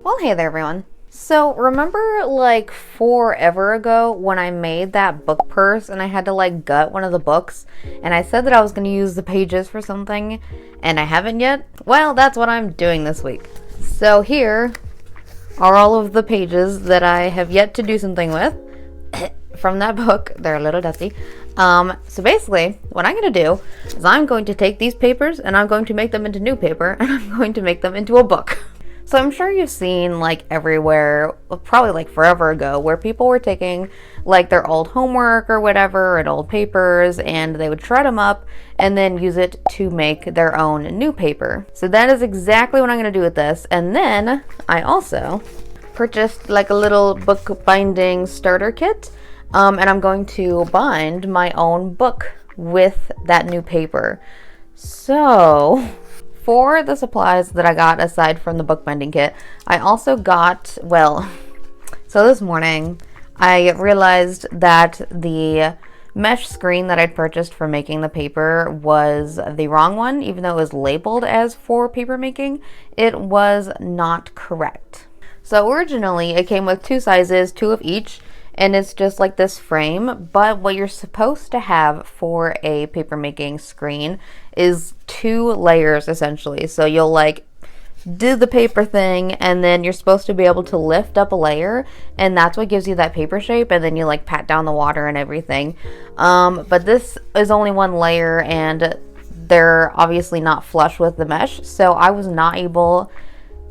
Well, hey there, everyone. So, remember like forever ago when I made that book purse and I had to like gut one of the books and I said that I was going to use the pages for something and I haven't yet? Well, that's what I'm doing this week. So, here are all of the pages that I have yet to do something with from that book. They're a little dusty. So basically, what I'm going to do is I'm going to take these papers and I'm going to make them into new paper and I'm going to make them into a book. So I'm sure you've seen like everywhere, probably like forever ago, where people were taking like their old homework or whatever and old papers and they would shred them up and then use it to make their own new paper. So that is exactly what I'm going to do with this. And then I also purchased like a little book binding starter kit. And I'm going to bind my own book with that new paper. So, for the supplies that I got aside from the bookbinding kit, I also got, so this morning I realized that the mesh screen that I'd purchased for making the paper was the wrong one. Even though it was labeled as for paper making, it was not correct. So originally it came with two sizes, two of each, and it's just like this frame, but what you're supposed to have for a paper making screen is two layers essentially. So you'll like do the paper thing and then you're supposed to be able to lift up a layer and that's what gives you that paper shape, and then you like pat down the water and everything. But this is only one layer and they're obviously not flush with the mesh, so I was not able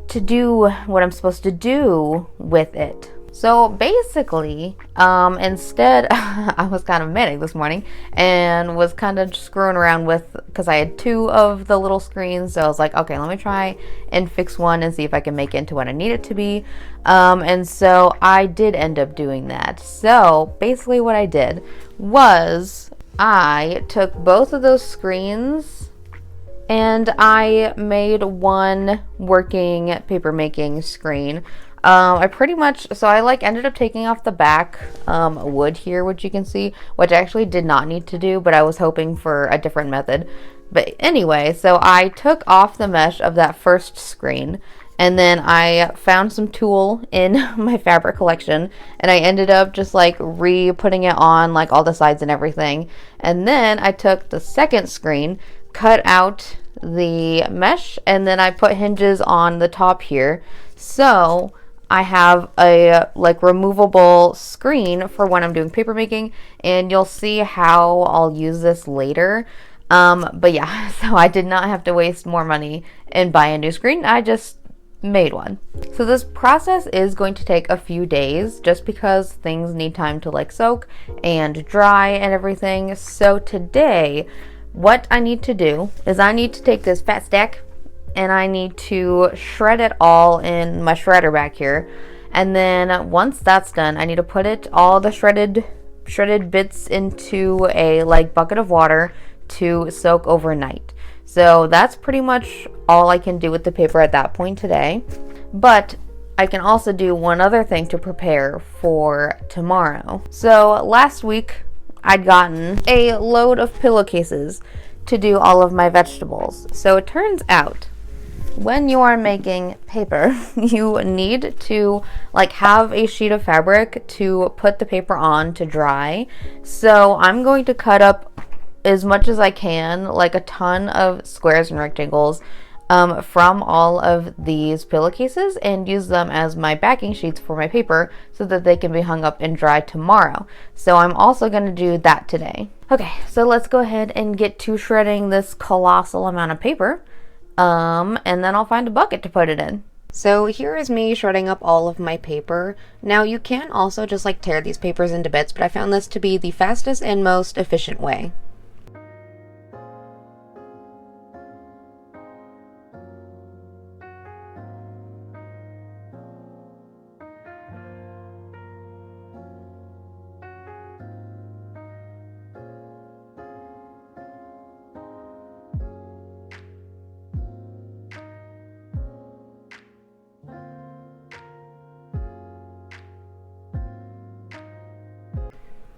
to do what I'm supposed to do with it. So basically, instead, I was kind of manic this morning and was kind of screwing around with, because I had two of the little screens, so I was like, okay, let me try and fix one and see if I can make it into what I need it to be. And so I did end up doing that. So basically what I did was I took both of those screens and I made one working paper making screen. I ended up taking off the back wood here, which you can see, which I actually did not need to do, but I was hoping for a different method. But anyway, so I took off the mesh of that first screen, and then I found some tulle in my fabric collection, and I ended up just like re-putting it on like all the sides and everything. And then I took the second screen, cut out the mesh, and then I put hinges on the top here. So I have a like removable screen for when I'm doing paper making, and you'll see how I'll use this later. But yeah, so I did not have to waste more money and buy a new screen. I just made one. So this process is going to take a few days just because things need time to like soak and dry and everything. So today, what I need to do is I need to take this fat stack and I need to shred it all in my shredder back here. And then once that's done, I need to put it all the shredded bits into a like bucket of water to soak overnight. So that's pretty much all I can do with the paper at that point today. But I can also do one other thing to prepare for tomorrow. So last week I'd gotten a load of pillowcases to do all of my vegetables. So it turns out when you are making paper, you need to like have a sheet of fabric to put the paper on to dry. So I'm going to cut up as much as I can, like a ton of squares and rectangles from all of these pillowcases, and use them as my backing sheets for my paper so that they can be hung up and dry tomorrow. So I'm also going to do that today. Okay, so let's go ahead and get to shredding this colossal amount of paper. And then I'll find a bucket to put it in. So here is me shredding up all of my paper. Now you can also just like tear these papers into bits, but I found this to be the fastest and most efficient way.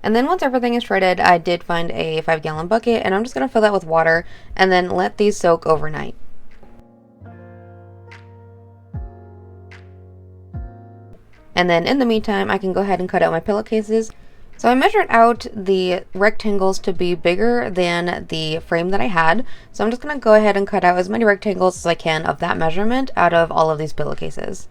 And then once everything is shredded, I did find a 5-gallon bucket, and I'm just going to fill that with water and then let these soak overnight. And then in the meantime, I can go ahead and cut out my pillowcases. So I measured out the rectangles to be bigger than the frame that I had. So I'm just going to go ahead and cut out as many rectangles as I can of that measurement out of all of these pillowcases.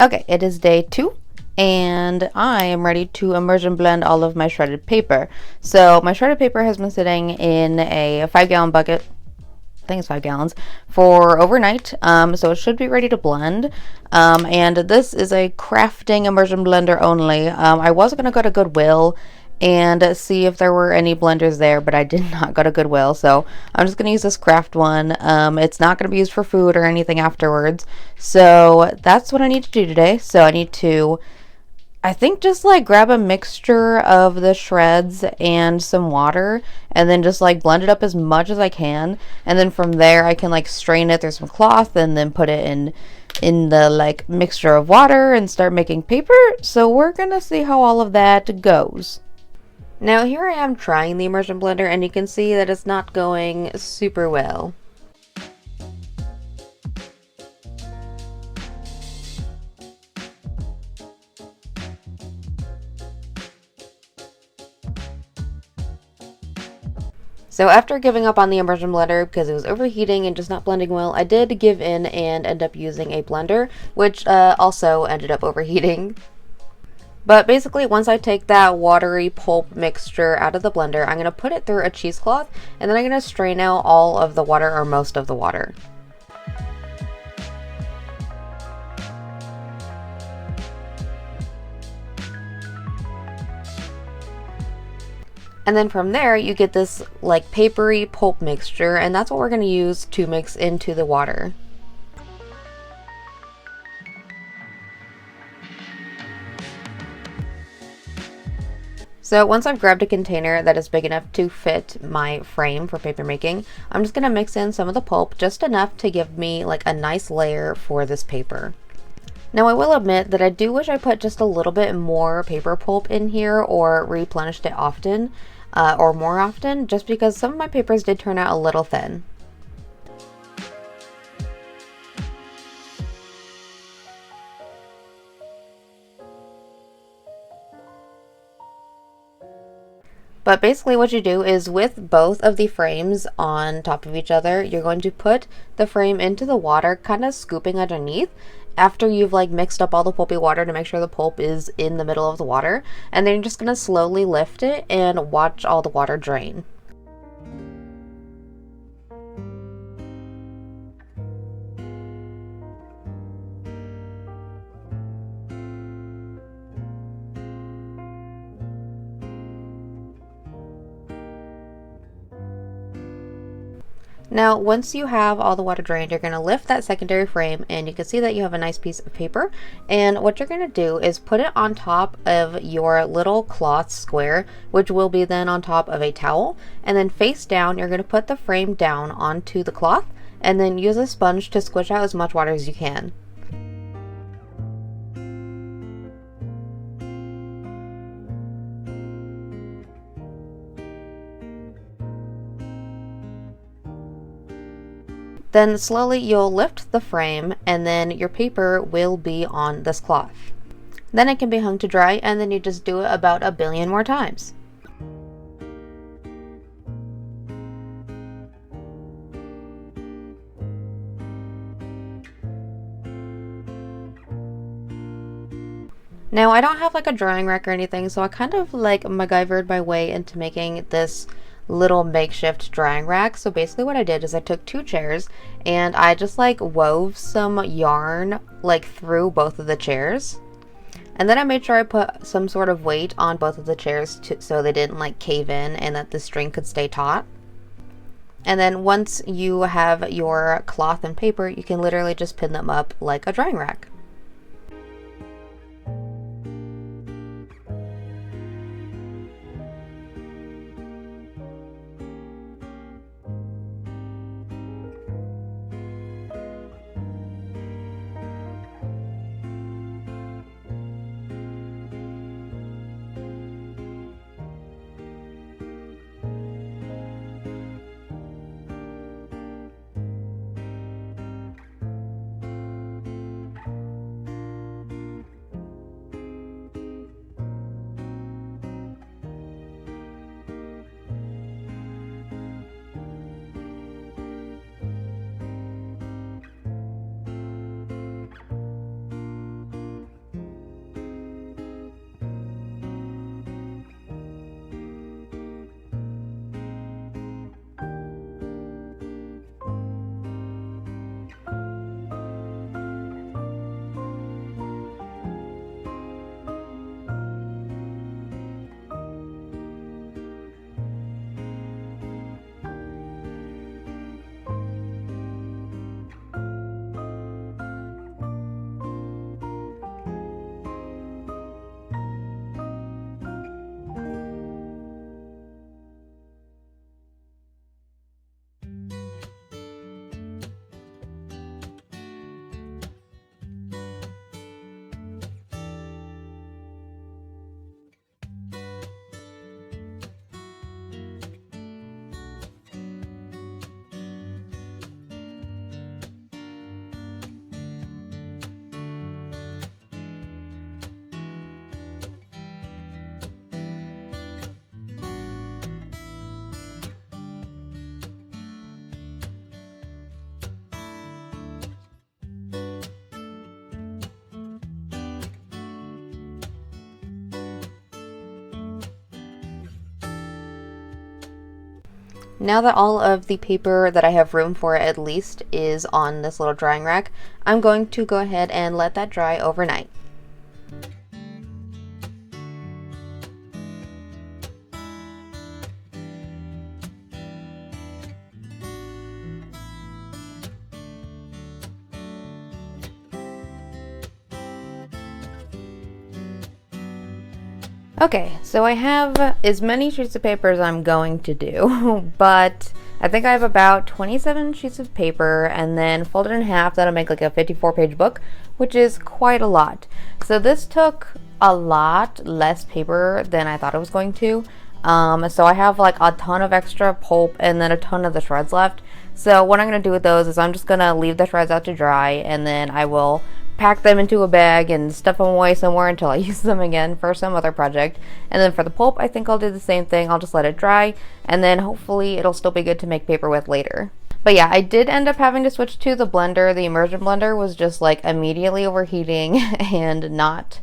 Okay, it is day 2. And I am ready to immersion blend all of my shredded paper. So my shredded paper has been sitting in a 5-gallon bucket, I think it's 5 gallons, for overnight. So it should be ready to blend. And this is a crafting immersion blender only. I was going to go to Goodwill and see if there were any blenders there, but I did not go to Goodwill, so I'm just going to use this craft one. It's not going to be used for food or anything afterwards, so that's what I need to do today. So I need to, I think, just like grab a mixture of the shreds and some water and then just like blend it up as much as I can, and then from there I can like strain it through some cloth and then put it in the like mixture of water and start making paper. So we're gonna see how all of that goes. Now here I am trying the immersion blender, and you can see that it's not going super well. So after giving up on the immersion blender because it was overheating and just not blending well, I did give in and end up using a blender, which also ended up overheating. But basically, once I take that watery pulp mixture out of the blender, I'm going to put it through a cheesecloth, and then I'm going to strain out all of the water, or most of the water. And then from there, you get this like papery pulp mixture, and that's what we're going to use to mix into the water. So once I've grabbed a container that is big enough to fit my frame for paper making, I'm just going to mix in some of the pulp, just enough to give me like a nice layer for this paper. Now I will admit that I do wish I put just a little bit more paper pulp in here or replenished it often, or more often, just because some of my papers did turn out a little thin. But basically what you do is with both of the frames on top of each other, you're going to put the frame into the water, kind of scooping underneath after you've like mixed up all the pulpy water to make sure the pulp is in the middle of the water. And then you're just going to slowly lift it and watch all the water drain. Now, once you have all the water drained, you're going to lift that secondary frame, and you can see that you have a nice piece of paper. And what you're going to do is put it on top of your little cloth square, which will be then on top of a towel. And then face down, you're going to put the frame down onto the cloth, and then use a sponge to squish out as much water as you can. Then slowly you'll lift the frame, and then your paper will be on this cloth. Then it can be hung to dry, and then you just do it about a billion more times. Now I don't have like a drying rack or anything, so I kind of like MacGyvered my way into making this little makeshift drying rack. So basically what I did is I took 2 chairs and I just like wove some yarn like through both of the chairs. And then I made sure I put some sort of weight on both of the chairs so they didn't like cave in and that the string could stay taut. And then once you have your cloth and paper, you can literally just pin them up like a drying rack. Now that all of the paper that I have room for at least is on this little drying rack, I'm going to go ahead and let that dry overnight. Okay, so I have as many sheets of paper as I'm going to do, but I think I have about 27 sheets of paper, and then folded in half, that'll make like a 54-page book, which is quite a lot. So this took a lot less paper than I thought it was going to. So I have like a ton of extra pulp and then a ton of the shreds left. So what I'm going to do with those is I'm just going to leave the shreds out to dry, and then I will pack them into a bag and stuff them away somewhere until I use them again for some other project. And then for the pulp, I think I'll do the same thing. I'll just let it dry, and then hopefully it'll still be good to make paper with later. But yeah, I did end up having to switch to the blender. The immersion blender was just like immediately overheating and not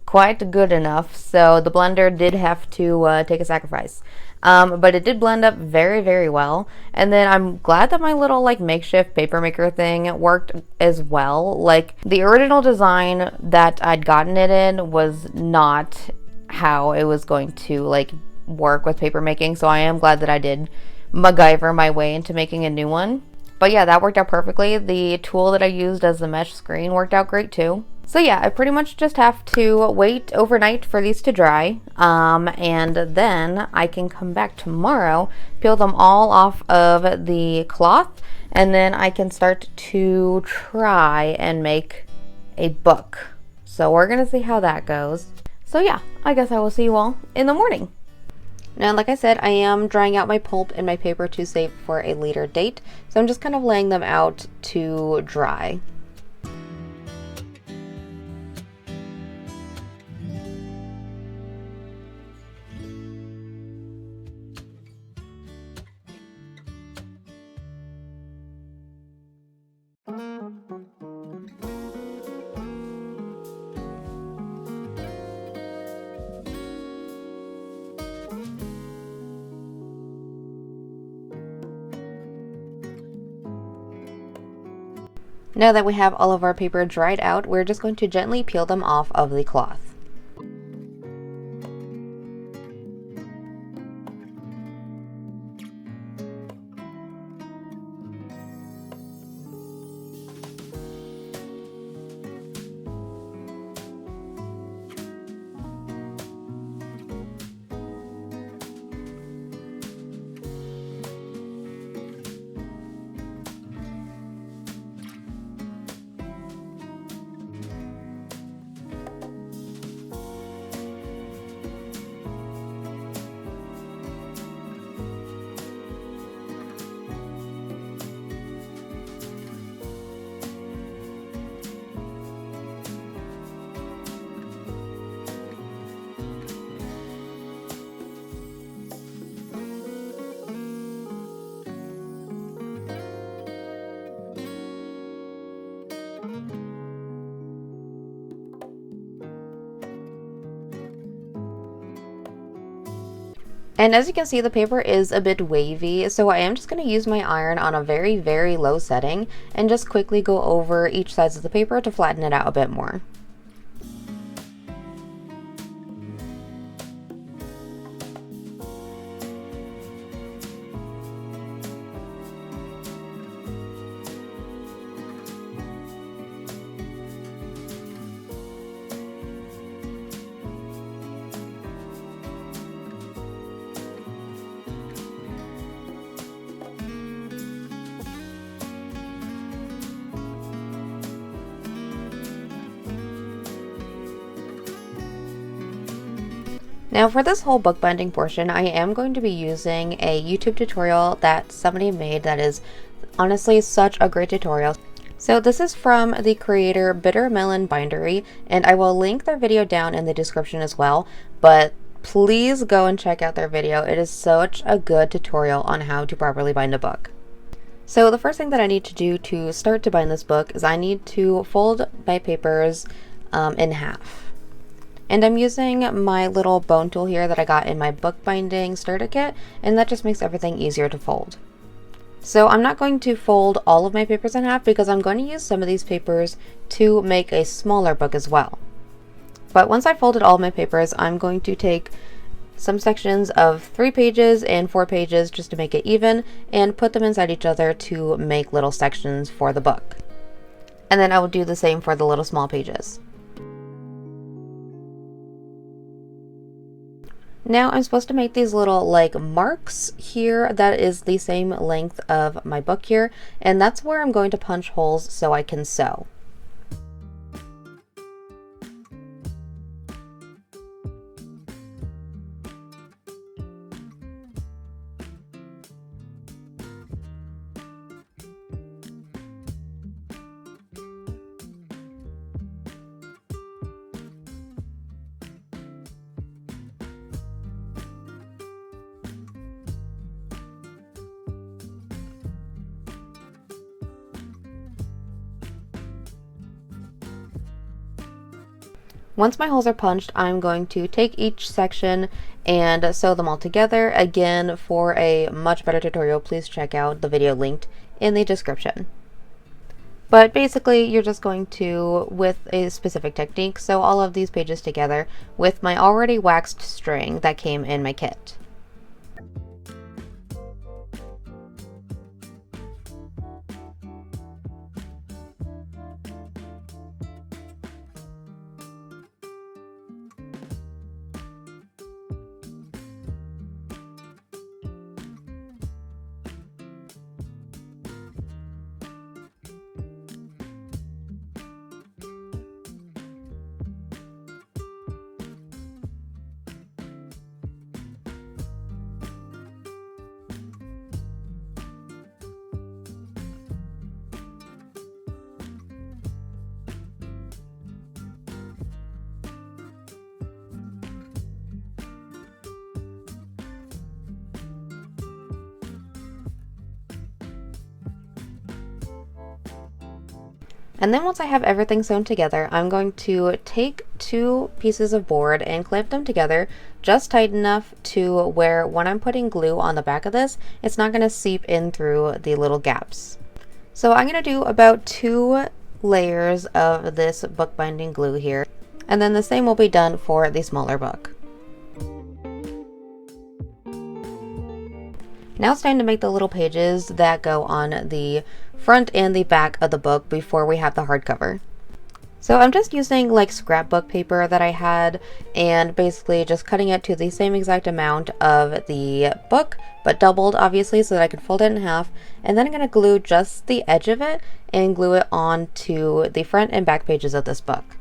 quite good enough, so the blender did have to take a sacrifice. But it did blend up very, very well. And then I'm glad that my little like makeshift paper maker thing worked as well. Like the original design that I'd gotten it in was not how it was going to like work with paper making, so I am glad that I did MacGyver my way into making a new one. But yeah, that worked out perfectly. The tool that I used as the mesh screen worked out great too. So yeah, I pretty much just have to wait overnight for these to dry, and then I can come back tomorrow, peel them all off of the cloth, and then I can start to try and make a book. So we're gonna see how that goes. So yeah, I guess I will see you all in the morning. Now, like I said, I am drying out my pulp and my paper to save for a later date, so I'm just kind of laying them out to dry. Now that we have all of our paper dried out, we're just going to gently peel them off of the cloth. And as you can see, the paper is a bit wavy, so I am just going to use my iron on a very, very low setting and just quickly go over each side of the paper to flatten it out a bit more. Now for this whole bookbinding portion, I am going to be using a YouTube tutorial that somebody made that is honestly such a great tutorial. So this is from the creator Melon Bindery, and I will link their video down in the description as well, but please go and check out their video. It is such a good tutorial on how to properly bind a book. So the first thing that I need to do to start to bind this book is I need to fold my papers in half. And I'm using my little bone tool here that I got in my bookbinding starter kit, and that just makes everything easier to fold. So I'm not going to fold all of my papers in half because I'm going to use some of these papers to make a smaller book as well. But once I've folded all of my papers, I'm going to take some sections of 3 pages and 4 pages just to make it even and put them inside each other to make little sections for the book. And then I will do the same for the little small pages. Now I'm supposed to make these little like marks here that is the same length of my book here, and that's where I'm going to punch holes so I can sew. Once my holes are punched, I'm going to take each section and sew them all together. Again, for a much better tutorial, please check out the video linked in the description. But basically, you're just going to, with a specific technique, sew all of these pages together with my already waxed string that came in my kit. And then once I have everything sewn together, I'm going to take 2 pieces of board and clamp them together just tight enough to where when I'm putting glue on the back of this, it's not going to seep in through the little gaps. So I'm going to do about 2 layers of this bookbinding glue here, and then the same will be done for the smaller book. Now it's time to make the little pages that go on the front and the back of the book before we have the hardcover. So I'm just using like scrapbook paper that I had and basically just cutting it to the same exact amount of the book, but doubled obviously so that I can fold it in half. And then I'm going to glue just the edge of it and glue it onto the front and back pages of this book.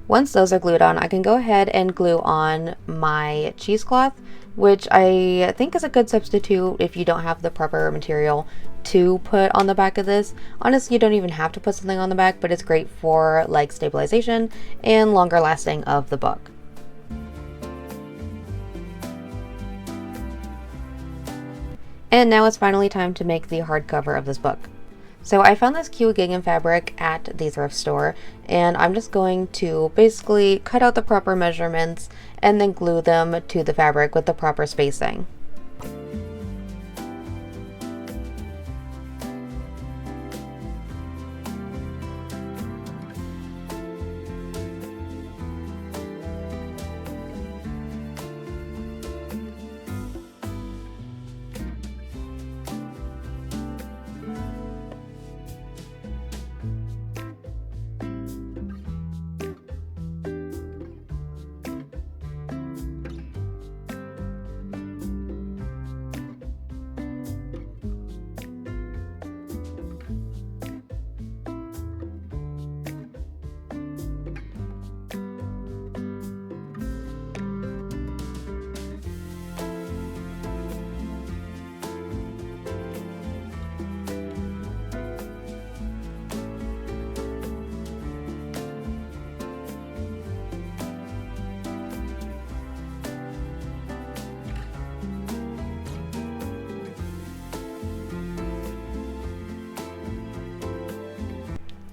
Once those are glued on, I can go ahead and glue on my cheesecloth, which I think is a good substitute if you don't have the proper material to put on the back of this. Honestly, you don't even have to put something on the back, but it's great for like stabilization and longer lasting of the book. And now it's finally time to make the hardcover of this book. So I found this cute gingham fabric at the thrift store, and I'm just going to basically cut out the proper measurements and then glue them to the fabric with the proper spacing.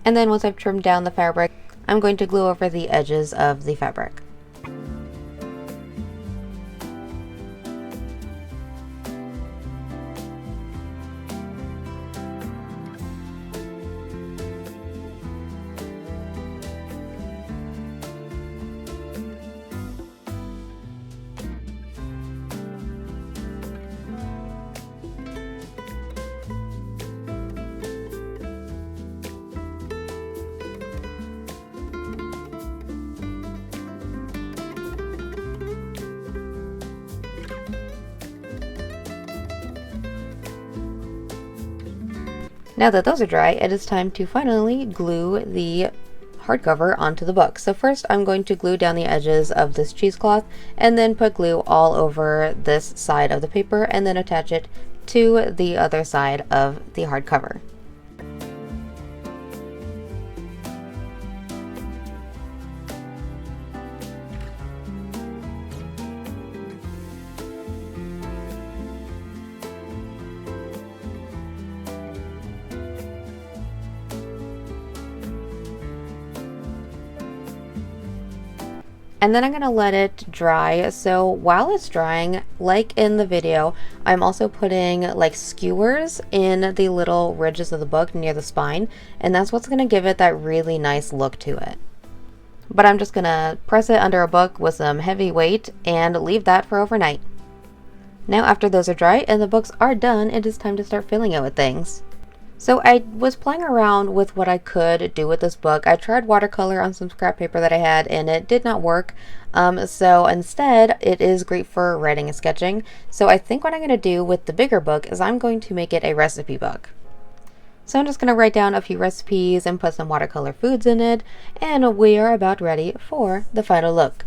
And then once I've trimmed down the fabric, I'm going to glue over the edges of the fabric. Now that those are dry, it is time to finally glue the hardcover onto the book. So first I'm going to glue down the edges of this cheesecloth and then put glue all over this side of the paper and then attach it to the other side of the hardcover. And then I'm going to let it dry. So while it's drying, like in the video, I'm also putting like skewers in the little ridges of the book near the spine, and that's what's going to give it that really nice look to it. But I'm just going to press it under a book with some heavy weight and leave that for overnight. Now after those are dry and the books are done, it is time to start filling it with things. So I was playing around with what I could do with this book. I tried watercolor on some scrap paper that I had and it did not work. So instead it is great for writing and sketching. So I think what I'm going to do with the bigger book is I'm going to make it a recipe book. So I'm just going to write down a few recipes and put some watercolor foods in it, and we are about ready for the final look.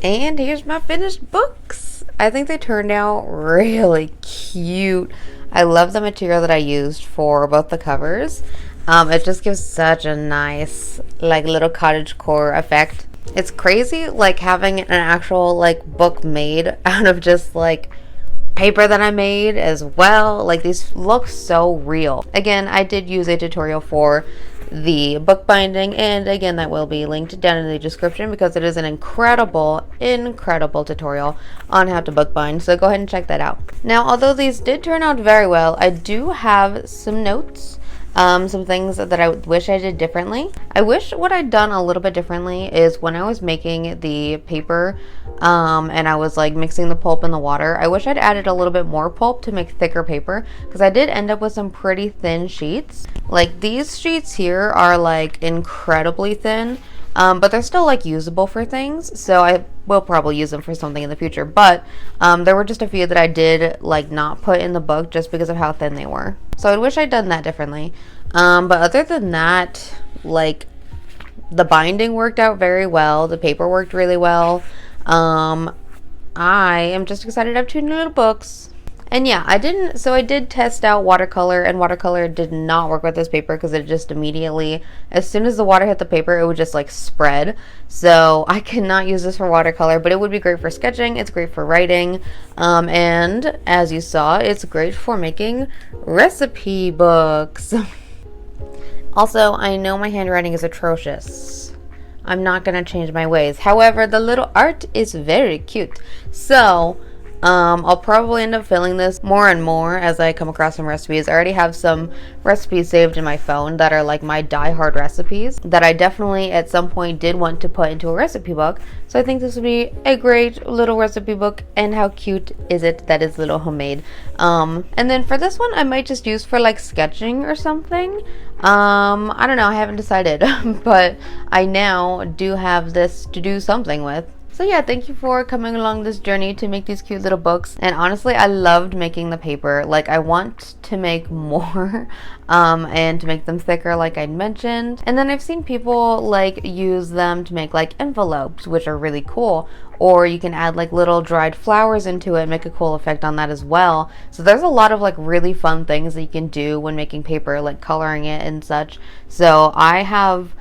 And here's my finished books. I think they turned out really cute. I love the material that I used for both the covers. It just gives such a nice like little cottagecore effect. It's crazy like having an actual like book made out of just like paper that I made as well. Like these look so real. Again, I did use a tutorial for the bookbinding, and again that will be linked down in the description because it is an incredible tutorial on how to bookbind, so go ahead and check that out. Now, although these did turn out very well, I do have some notes, some things that I wish I did differently. I wish what I'd done a little bit differently is when I was making the paper and I was like mixing the pulp in the water, I wish I'd added a little bit more pulp to make thicker paper, because I did end up with some pretty thin sheets. Like these sheets here are like incredibly thin, but they're still like usable for things, so I will probably use them for something in the future. But there were just a few that I did like not put in the book just because of how thin they were. So I wish I'd done that differently. But other than that, like the binding worked out very well. The paper worked really well. I am just excited to have 2 new little books. And yeah, I did test out watercolor, and watercolor did not work with this paper because it just immediately, as soon as the water hit the paper, it would just like spread. So I cannot use this for watercolor, but it would be great for sketching. It's great for writing. And as you saw, it's great for making recipe books. Also, I know my handwriting is atrocious. I'm not going to change my ways. However, the little art is very cute. So I'll probably end up filling this more and more as I come across some recipes. I already have some recipes saved in my phone that are like my die-hard recipes that I definitely at some point did want to put into a recipe book. So I think this would be a great little recipe book. And how cute is it that it's little homemade. And then for this one, I might just use for like sketching or something. I don't know, I haven't decided, but I now do have this to do something with. So yeah, thank you for coming along this journey to make these cute little books. And honestly, I loved making the paper. Like I want to make more and to make them thicker like I'd mentioned. And then I've seen people like use them to make like envelopes, which are really cool. Or you can add like little dried flowers into it and make a cool effect on that as well. So there's a lot of like really fun things that you can do when making paper, like coloring it and such. So I have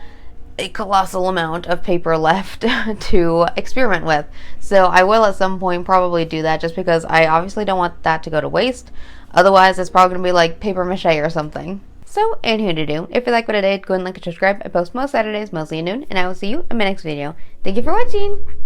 a colossal amount of paper left to experiment with. So I will at some point probably do that, just because I obviously don't want that to go to waste. Otherwise, it's probably going to be like paper mache or something. So, anywho to do. If you like what I did, go and like and subscribe. I post most Saturdays, mostly at noon, and I will see you in my next video. Thank you for watching!